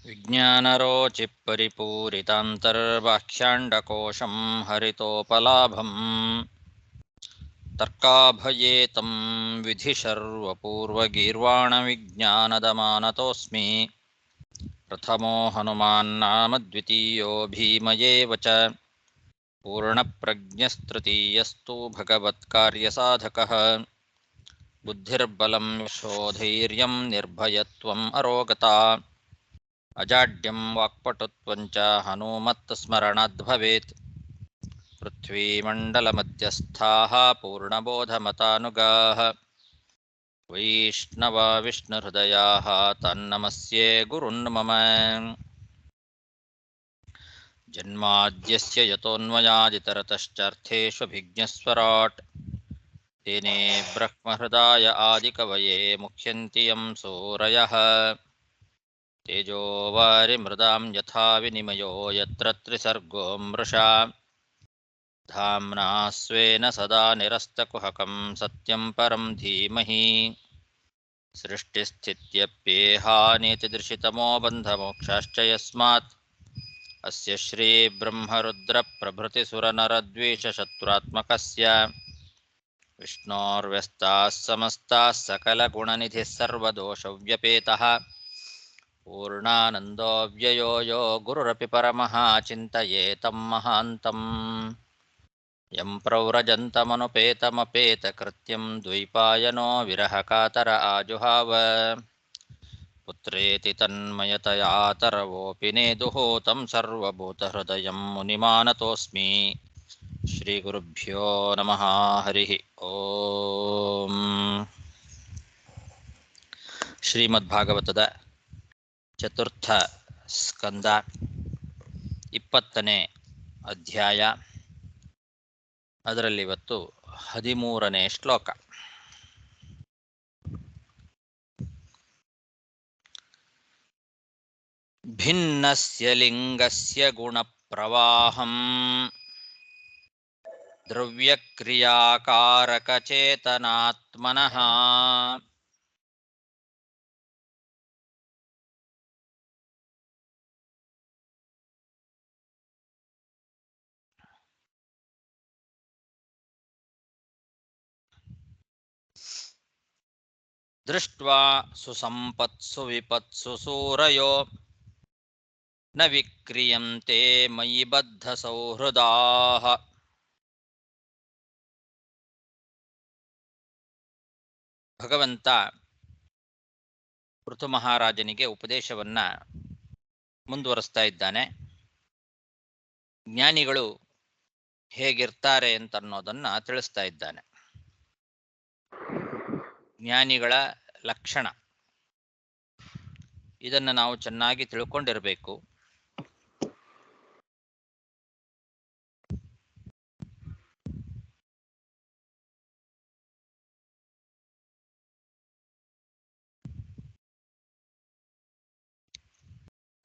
विज्ञानरोचिपरिपूरितान्तर्बाह्याण्डकोशं हरितोपलाभं तर्काभयेतं विधिशर्वपूर्वगीर्वाणविज्ञानदमानतोऽस्मि। प्रथमो हनुमान्नाम द्वितीयो भीमयेव च पूर्णप्रज्ञस्तृतीयस्तु भगवत्कार्यसाधकः। बुद्धिर्बलं यशोधैर्यं निर्भयत्वम् अरोगता अजाड्यं वाक्पटुत्वं च हनुमत्स्मरणाद्भवेत्। पृथ्वीमण्डलमध्यस्थाः पूर्णबोधमतानुगाः वैष्णवा विष्णुहृदयाः तन्नमस्ये गुरुन् मम। जन्माद्यस्य यतोऽन्वयादितरतश्चार्थेष्वभिज्ञस्वराट् तेने ब्रह्महृदाय आदिकवये मुह्यन्ति यं सूरयः। तेजो वारिमृदां यथा विनिमयो यत्र त्रिसर्गो मृषा धाम्ना स्वेन सदा निरस्तकुहकं सत्यं परं धीमहि। सृष्टिस्थित्यप्येहानितिदृशितमो बन्धमोक्षाश्च यस्मात् अस्य श्रीब्रह्मरुद्रप्रभृतिसुरनरद्वेषशत्रुत्मकस्य विष्णोर्व्यस्ताः समस्ताः सकलगुणनिधिः सर्वदोषव्यपेतः पूर्णानन्दो व्ययो यो गुरुरपि परमः चिन्तयेतं महान्तम्। यं प्रव्रजन्तमनुपेतमपेतकृत्यं द्वैपायनो विरहकातर आजुहाव पुत्रेति तन्मयतया तरवोऽपि नेदुः तं सर्वभूतहृदयं मुनिमानतोऽस्मि। श्रीगुरुभ्यो नमः। हरिः ओಂ। ಶ್ರೀಮದ್ಭಾಗವತದ ಚತುರ್ಥ ಸ್ಕಂದ 20ನೇ ಅಧ್ಯಾಯ. ಅದರಲ್ಲಿ ಇವತ್ತು 13ನೇ ಶ್ಲೋಕ. ಭಿನ್ನಸ್ಯ ಲಿಂಗಸ್ಯ ಗುಣಪ್ರವಾಹಂ ದ್ರವ್ಯಕ್ರಿಯಾಕಾರಕಚೇತನಾತ್ಮನಃ ದೃಷ್ಟ್ವಾ ಸುಸಂಪತ್ಸು ವಿಪತ್ಸು ಸೂರಯೋ ನ ವಿಕ್ರಿಯಂತೆ ಮಯಿ ಬದ್ಧ ಸೌಹೃದಾಃ. ಭಗವಂತ ಪೃಥು ಮಹಾರಾಜನಿಗೆ ಉಪದೇಶವನ್ನ ಮುಂದುವರಿಸ್ತಾ ಇದ್ದಾನೆ. ಜ್ಞಾನಿಗಳು ಹೇಗಿರ್ತಾರೆ ಅಂತನ್ನೋದನ್ನ ತಿಳಿಸ್ತಾ ಇದ್ದಾನೆ. ಜ್ಞಾನಿಗಳ ಲಕ್ಷಣ ಇದನ್ನು ನಾವು ಚೆನ್ನಾಗಿ ತಿಳ್ಕೊಂಡಿರಬೇಕು.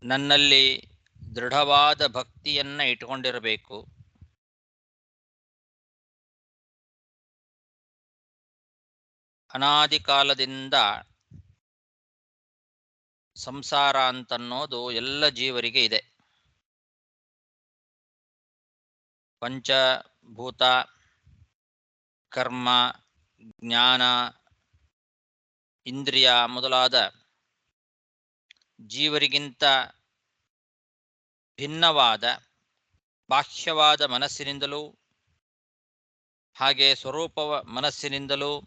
ನನ್ನಲ್ಲಿ ದೃಢವಾದ ಭಕ್ತಿಯನ್ನ ಇಟ್ಕೊಂಡಿರಬೇಕು. ಅನಾದಿ ಕಾಲದಿಂದ ಸಂಸಾರ ಅಂತನ್ನೋದು ಎಲ್ಲ ಜೀವರಿಗೆ ಇದೆ. ಪಂಚಭೂತ, ಕರ್ಮ, ಜ್ಞಾನ, ಇಂದ್ರಿಯ ಮೊದಲಾದ ಜೀವರಿಗಿಂತ ಭಿನ್ನವಾದ ಬಾಹ್ಯವಾದ ಮನಸ್ಸಿನಿಂದಲೂ ಹಾಗೆ ಸ್ವರೂಪ ಮನಸ್ಸಿನಿಂದಲೂ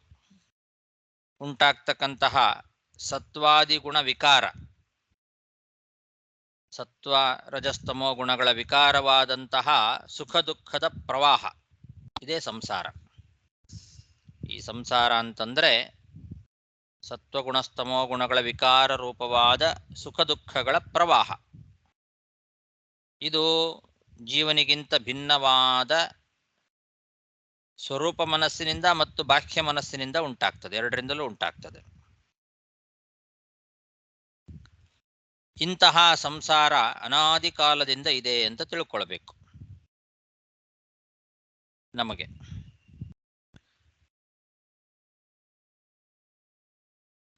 ಉಂಟಾಗ್ತಕ್ಕಂತಹ ಸತ್ವಾದಿ ಗುಣ ವಿಕಾರ, ಸತ್ವ ರಜಸ್ತಮೋ ಗುಣಗಳ ವಿಕಾರವಾದಂತಹ ಸುಖ ದುಃಖದ ಪ್ರವಾಹ, ಇದೇ ಸಂಸಾರ. ಈ ಸಂಸಾರ ಅಂತಂದ್ರೆ ಸತ್ವಗುಣಸ್ತಮೋ ಗುಣಗಳ ವಿಕಾರ ರೂಪವಾದ ಸುಖ ದುಃಖಗಳ ಪ್ರವಾಹ. ಇದು ಜೀವನಿಗಿಂತ ಭಿನ್ನವಾದ ಸ್ವರೂಪ ಮನಸ್ಸಿನಿಂದ ಮತ್ತು ಬಾಹ್ಯ ಮನಸ್ಸಿನಿಂದ ಉಂಟಾಗ್ತದೆ, ಎರಡರಿಂದಲೂ ಉಂಟಾಗ್ತದೆ. ಇಂತಹ ಸಂಸಾರ ಅನಾದಿ ಕಾಲದಿಂದ ಇದೆ ಅಂತ ತಿಳ್ಕೊಳ್ಬೇಕು. ನಮಗೆ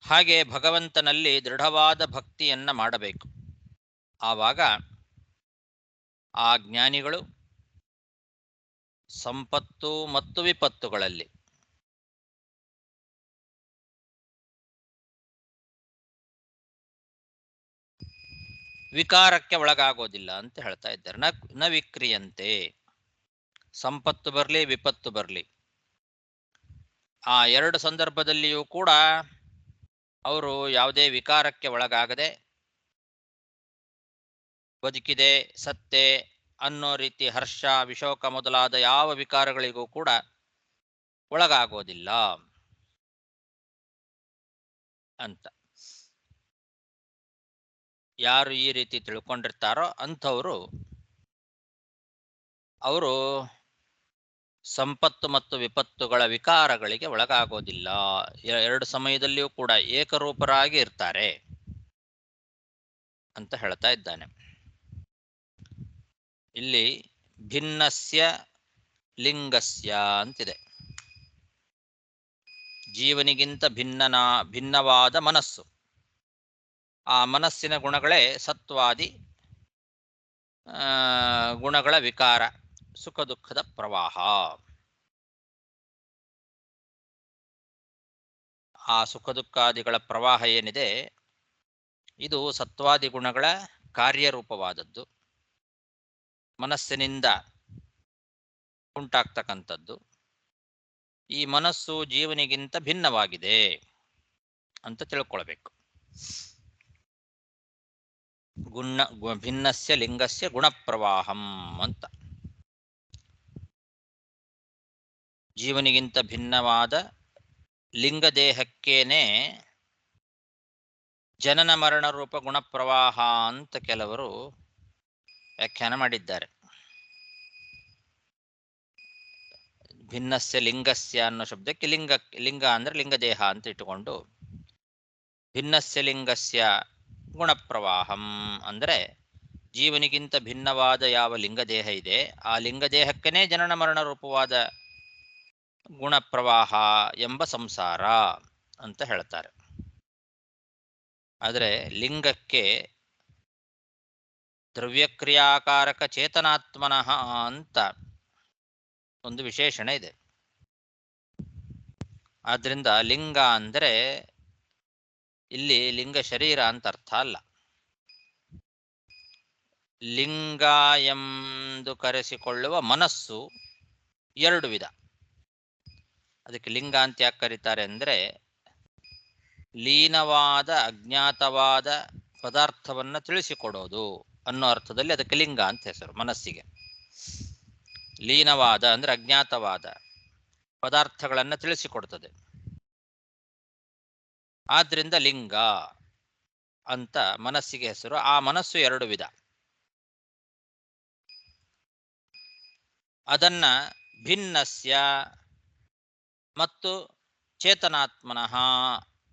ಹಾಗೆ ಭಗವಂತನಲ್ಲಿ ದೃಢವಾದ ಭಕ್ತಿಯನ್ನ ಮಾಡಬೇಕು. ಆವಾಗ ಆ ಜ್ಞಾನಿಗಳು ಸಂಪತ್ತು ಮತ್ತು ವಿಪತ್ತುಗಳಲ್ಲಿ ವಿಕಾರಕ್ಕೆ ಒಳಗಾಗೋದಿಲ್ಲ ಅಂತ ಹೇಳ್ತಾ ಇದ್ದಾರೆ. ನ ವಿಕ್ರಿಯಂತೆ. ಸಂಪತ್ತು ಬರಲಿ ವಿಪತ್ತು ಬರಲಿ, ಆ ಎರಡು ಸಂದರ್ಭದಲ್ಲಿಯೂ ಕೂಡ ಅವರು ಯಾವುದೇ ವಿಕಾರಕ್ಕೆ ಒಳಗಾಗದೆ ಬದುಕಿದೆ ಸತ್ತೆ ಅನ್ನೋ ರೀತಿ ಹರ್ಷ ವಿಶೋಕ ಮೊದಲಾದ ಯಾವ ವಿಕಾರಗಳಿಗೂ ಕೂಡ ಒಳಗಾಗೋದಿಲ್ಲ ಅಂತ. ಯಾರು ಈ ರೀತಿ ತಿಳ್ಕೊಂಡಿರ್ತಾರೋ ಅಂಥವರು ಅವರು ಸಂಪತ್ತು ಮತ್ತು ವಿಪತ್ತುಗಳ ವಿಕಾರಗಳಿಗೆ ಒಳಗಾಗೋದಿಲ್ಲ. ಎರಡು ಸಮಯದಲ್ಲಿಯೂ ಕೂಡ ಏಕರೂಪರಾಗಿ ಇರ್ತಾರೆ ಅಂತ ಹೇಳ್ತಾ ಇದ್ದಾನೆ. ಇಲ್ಲಿ ಭಿನ್ನಸ್ಯ ಲಿಂಗಸ್ಯ ಅಂತಿದೆ. ಜೀವನಿಗಿಂತ ಭಿನ್ನವಾದ ಮನಸ್ಸು, ಆ ಮನಸ್ಸಿನ ಗುಣಗಳೇ ಸತ್ವಾದಿ ಗುಣಗಳ ವಿಕಾರ, ಸುಖ ದುಃಖದ ಪ್ರವಾಹ. ಆ ಸುಖ ದುಃಖಾದಿಗಳ ಪ್ರವಾಹ ಏನಿದೆ ಇದು ಸತ್ವಾದಿ ಗುಣಗಳ ಕಾರ್ಯರೂಪವಾದದ್ದು, ಮನಸ್ಸಿನಿಂದ ಉಂಟಾಗ್ತಕ್ಕಂಥದ್ದು. ಈ ಮನಸ್ಸು ಜೀವನಿಗಿಂತ ಭಿನ್ನವಾಗಿದೆ ಅಂತ ತಿಳ್ಕೊಳ್ಬೇಕು. ಭಿನ್ನಸ್ಯ ಲಿಂಗಸ್ಯ ಗುಣಪ್ರವಾಹಂ ಅಂತ. ಜೀವನಿಗಿಂತ ಭಿನ್ನವಾದ ಲಿಂಗದೇಹಕ್ಕೇನೆ ಜನನ ಮರಣ ರೂಪ ಗುಣಪ್ರವಾಹ ಅಂತ ಕೆಲವರು ವ್ಯಾಖ್ಯಾನ ಮಾಡಿದ್ದಾರೆ. ಭಿನ್ನಸ್ಯ ಲಿಂಗಸ್ಯ ಅನ್ನೋ ಶಬ್ದಕ್ಕೆ ಲಿಂಗ ಅಂದ್ರೆ ಲಿಂಗದೇಹ ಅಂತ ಇಟ್ಟುಕೊಂಡು ಭಿನ್ನಸ್ಯ ಲಿಂಗಸ್ಯ ಗುಣಪ್ರವಾಹಂ ಅಂದರೆ ಜೀವನಿಗಿಂತ ಭಿನ್ನವಾದ ಯಾವ ಲಿಂಗದೇಹ ಇದೆ ಆ ಲಿಂಗದೇಹಕ್ಕನೇ ಜನನ ಮರಣ ರೂಪವಾದ ಗುಣಪ್ರವಾಹ ಎಂಬ ಸಂಸಾರ ಅಂತ ಹೇಳ್ತಾರೆ. ಆದರೆ ಲಿಂಗಕ್ಕೆ ದ್ರವ್ಯಕ್ರಿಯಾಕಾರಕ ಚೇತನಾತ್ಮನಃ ಅಂತ ಒಂದು ವಿಶೇಷಣ ಇದೆ. ಆದ್ರಿಂದ ಲಿಂಗ ಅಂದರೆ ಇಲ್ಲಿ ಲಿಂಗ ಶರೀರ ಅಂತ ಅರ್ಥ ಅಲ್ಲ. ಲಿಂಗ ಎಂದು ಕರೆಸಿಕೊಳ್ಳುವ ಮನಸ್ಸು ಎರಡು ವಿಧ. ಅದಕ್ಕೆ ಲಿಂಗ ಅಂತ ಯಾಕೆ ಕರೀತಾರೆ ಅಂದರೆ ಲೀನವಾದ ಅಜ್ಞಾತವಾದ ಪದಾರ್ಥವನ್ನು ತಿಳಿಸಿಕೊಡೋದು ಅನ್ನೋ ಅರ್ಥದಲ್ಲಿ ಅದಕ್ಕೆ ಲಿಂಗ ಅಂತ ಹೆಸರು. ಮನಸ್ಸಿಗೆ ಲೀನವಾದ ಅಂದ್ರೆ ಅಜ್ಞಾತವಾದ ಪದಾರ್ಥಗಳನ್ನು ತಿಳಿಸಿಕೊಡ್ತದೆ. ಆದ್ರಿಂದ ಲಿಂಗ ಅಂತ ಮನಸ್ಸಿಗೆ ಹೆಸರು. ಆ ಮನಸ್ಸು ಎರಡು ವಿಧ. ಅದನ್ನ ಭಿನ್ನಸ್ಯ ಮತ್ತು ಚೇತನಾತ್ಮನಃ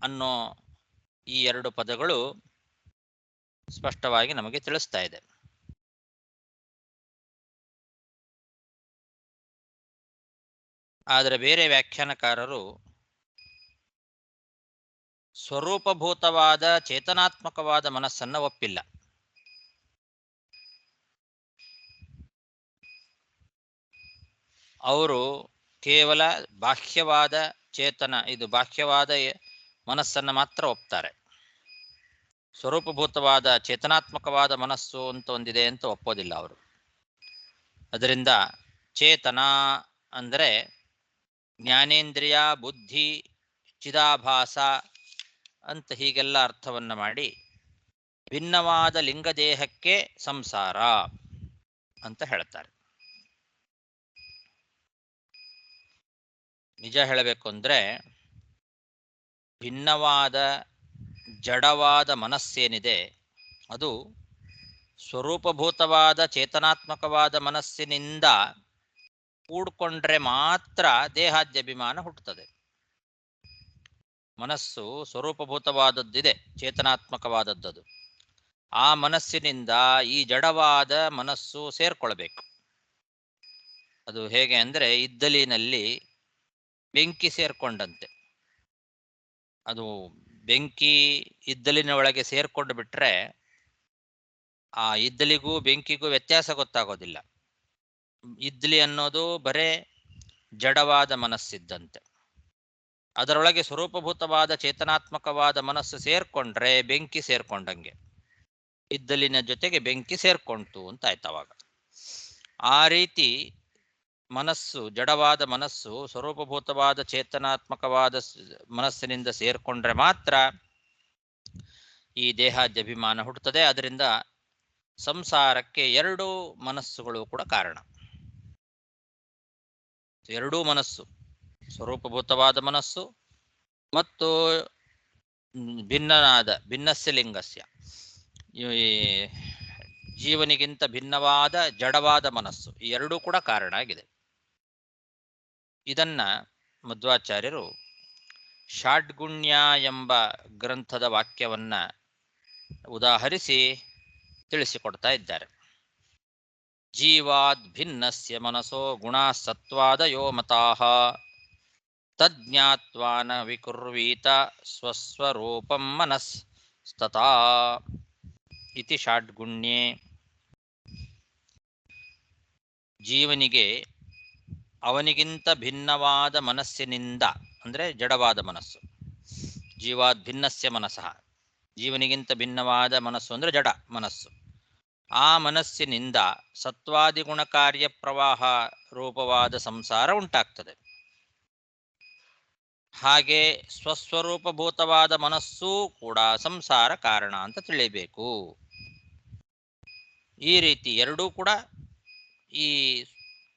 ಅನ್ನೋ ಈ ಎರಡು ಪದಗಳು ಸ್ಪಷ್ಟವಾಗಿ ನಮಗೆ ತಿಳಿಸ್ತಾ ಇದೆ. ಆದರೆ ಬೇರೆ ವ್ಯಾಖ್ಯಾನಕಾರರು ಸ್ವರೂಪಭೂತವಾದ ಚೇತನಾತ್ಮಕವಾದ ಮನಸ್ಸನ್ನು ಒಪ್ಪಿಲ್ಲ. ಅವರು ಕೇವಲ ಬಾಹ್ಯವಾದ ಚೇತನ, ಇದು ಬಾಹ್ಯವಾದ ಮನಸ್ಸನ್ನು ಮಾತ್ರ ಒಪ್ತಾರೆ. ಸ್ವರೂಪಭೂತವಾದ ಚೇತನಾತ್ಮಕವಾದ ಮನಸ್ಸು ಅಂತ ಒಂದಿದೆ ಅಂತ ಒಪ್ಪೋದಿಲ್ಲ ಅವರು. ಅದರಿಂದ ಚೇತನ ಅಂದರೆ ಜ್ಞಾನೇಂದ್ರಿಯ ಬುದ್ಧಿ ಚಿದಾಭಾಸ ಅಂತ ಹೀಗೆಲ್ಲ ಅರ್ಥವನ್ನು ಮಾಡಿ ಭಿನ್ನವಾದ ಲಿಂಗದೇಹಕ್ಕೆ ಸಂಸಾರ ಅಂತ ಹೇಳ್ತಾರೆ. ನಿಜ ಹೇಳಬೇಕು ಅಂದರೆ ಭಿನ್ನವಾದ ಜಡವಾದ ಮನಸ್ಸೇನಿದೆ ಅದು ಸ್ವರೂಪಭೂತವಾದ ಚೇತನಾತ್ಮಕವಾದ ಮನಸ್ಸಿನಿಂದ ಕೂಡ್ಕೊಂಡ್ರೆ ಮಾತ್ರ ದೇಹಾದ್ಯಭಿಮಾನ ಹುಟ್ಟುತ್ತದೆ. ಮನಸ್ಸು ಸ್ವರೂಪಭೂತವಾದದ್ದಿದೆ, ಚೇತನಾತ್ಮಕವಾದದ್ದು. ಆ ಮನಸ್ಸಿನಿಂದ ಈ ಜಡವಾದ ಮನಸ್ಸು ಸೇರ್ಕೊಳ್ಬೇಕು. ಅದು ಹೇಗೆ ಅಂದರೆ ಇದ್ದಲಿನಲ್ಲಿ ಬೆಂಕಿ ಸೇರ್ಕೊಂಡಂತೆ. ಅದು ಬೆಂಕಿ ಇದ್ದಲಿನ ಒಳಗೆ ಸೇರ್ಕೊಂಡು ಬಿಟ್ರೆ ಆ ಇದ್ದಲಿಗೂ ಬೆಂಕಿಗೂ ವ್ಯತ್ಯಾಸ ಗೊತ್ತಾಗೋದಿಲ್ಲ. ಇದ್ಲಿ ಅನ್ನೋದು ಬರೇ ಜಡವಾದ ಮನಸ್ಸಿದ್ದಂತೆ. ಅದರೊಳಗೆ ಸ್ವರೂಪಭೂತವಾದ ಚೇತನಾತ್ಮಕವಾದ ಮನಸ್ಸು ಸೇರ್ಕೊಂಡ್ರೆ ಬೆಂಕಿ ಸೇರ್ಕೊಂಡಂಗೆ, ಇದ್ದಲಿನ ಜೊತೆಗೆ ಬೆಂಕಿ ಸೇರ್ಕೊಂತು ಅಂತ ಆಯ್ತು ಅವಾಗ. ಆ ರೀತಿ ಮನಸ್ಸು, ಜಡವಾದ ಮನಸ್ಸು ಸ್ವರೂಪಭೂತವಾದ ಚೇತನಾತ್ಮಕವಾದ ಮನಸ್ಸಿನಿಂದ ಸೇರ್ಕೊಂಡ್ರೆ ಮಾತ್ರ ಈ ದೇಹಾದ್ಯಭಿಮಾನ ಹುಟ್ಟುತ್ತದೆ. ಅದರಿಂದ ಸಂಸಾರಕ್ಕೆ ಎರಡೂ ಮನಸ್ಸುಗಳು ಕೂಡ ಕಾರಣ. ಎರಡೂ ಮನಸ್ಸು, ಸ್ವರೂಪಭೂತವಾದ ಮನಸ್ಸು ಮತ್ತು ಭಿನ್ನಸ್ಯ ಲಿಂಗಸ್ಯ, ಈ ಜೀವನಿಗಿಂತ ಭಿನ್ನವಾದ ಜಡವಾದ ಮನಸ್ಸು, ಈ ಎರಡೂ ಕೂಡ ಕಾರಣ ಆಗಿದೆ. ಇದನ್ನ ಮಧ್ವಾಚಾರ್ಯರು ಷಾಡ್ಗುಣ್ಯ ಎಂಬ ಗ್ರಂಥದ ವಾಕ್ಯವನ್ನ ಉದಾಹರಿಸಿ ತಿಳಿಸಿಕೊಡ್ತಾ ಇದ್ದಾರೆ. ಜೀವಾದ್ ಭಿನ್ನಸ್ಯ ಮನಸೋ ಗುಣಾ ಸತ್ವಾದಯೋ ಮತಾಃ ತಜ್ಞಾತ್ವಾ ನ ವಿಕುರ್ವೀತ ಸ್ವಸ್ವರೂಪಂ ಮನಸ್ತಥಾ ಇತಿ ಷಾಡ್ಗುಣ್ಯೇ. ಜೀವನಿಗೆ ಅವನಿಗಿಂತ ಭಿನ್ನವಾದ ಮನಸ್ಸಿನಿಂದ, ಅಂದರೆ ಜಡವಾದ ಮನಸ್ಸು, ಜೀವಾದ್ ಭಿನ್ನಸ್ಯ ಮನಸಃ, ಜೀವನಿಗಿಂತ ಭಿನ್ನವಾದ ಮನಸ್ಸು ಅಂದರೆ ಜಡ ಮನಸ್ಸು, ಆ ಮನಸ್ಸಿನಿಂದ ಸತ್ವಾದಿಗುಣ ಕಾರ್ಯ ಪ್ರವಾಹ ರೂಪವಾದ ಸಂಸಾರ ಉಂಟಾಗ್ತದೆ. ಹಾಗೆ ಸ್ವಸ್ವರೂಪಭೂತವಾದ ಮನಸ್ಸೂ ಕೂಡ ಸಂಸಾರ ಕಾರಣ ಅಂತ ತಿಳಿಬೇಕು. ಈ ರೀತಿ ಎರಡೂ ಕೂಡ ಈ